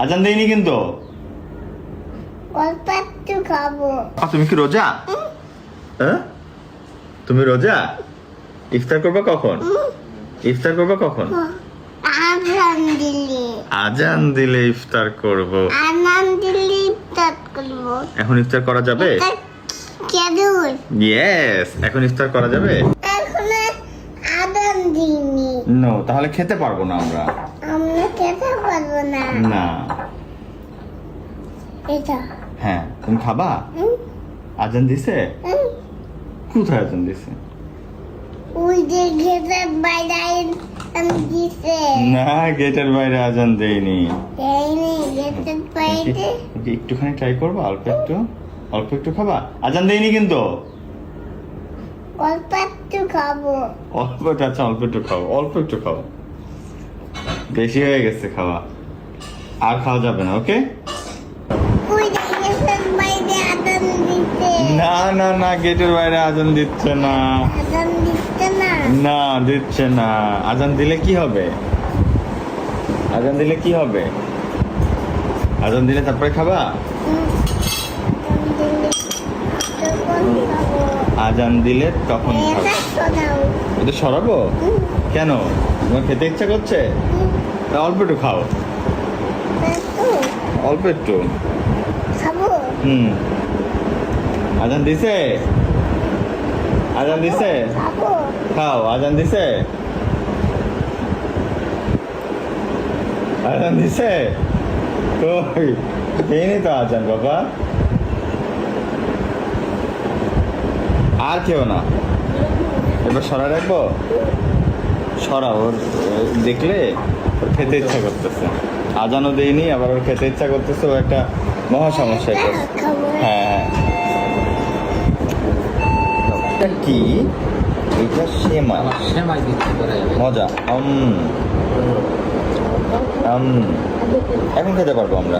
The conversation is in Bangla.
আজান দেয়নি কিন্তু। অল্প একটু খাবো। তুমি কি রোজা? হ্যাঁ, তুমি রোজা? ইফতার করবে কখন? ইফতার করবে কখন? আজান দিলে। আজান দিলে ইফতার করব। আজান দিলে ইফতার করবো। এখন ইফতার করা যাবে? কেদুর। ইয়েস, এখন ইফতার করা যাবে। এখন আজান দিইনি। নো, তাহলে খেতে পারবো না আমরা। আমরা খেতে পারবো না। না। এটা। হ্যাঁ, তুমি খাবা? আজান দিছে? কোথায় আজান দিছে? ওই যে গেটের বাইরে আজান দিছে। না, গেটের বাইরে আজান দেয়নি। দেয়নি, গেটের বাইরে। একটুখানি ট্রাই করবো, অল্প একটু। অল্প একটু খাবা? আজান দেয়নি কিন্তু। অল্প একটু খাবো। অল্প একটু, আচ্ছা অল্প একটু খাও, অল্প একটু খাও। বেশি হয়ে গেছে খাওয়া, আর খাওয়া যাবে না। ওকে? ওই যে গেটের বাইরে আজান দিছে। না না না, গেটের বাইরে আজান দিচ্ছে না। আজান দিচ্ছে না। না, দিচ্ছে না। আজান দিলে কি হবে? আজান দিলে কি হবে? আজান দিলে তারপরে খাবা? আজান দিলে তখন খাবে। এটা সরাবো? কেন? তোমার খেতে ইচ্ছা করছে? তা অল্প একটু খাও, অল্প একটু। আজান দিছে? আজান দিছে? খাও। আজান দিছে? আজান দিছে? কই, দেয়নি তো আজান বাবা। আর কেউ না, এবার সরা রাখবো। সরা, ওর দেখলে ওর খেতে ইচ্ছা করতেছে। আজানও দেয়নি, আবার ওর খেতে ইচ্ছা করতেছে। ও একটা মহা সমস্যা। হ্যাঁ, এটা কি? এটা সেমাই দিচ্ছে মজা। এখন খেতে পারবো আমরা।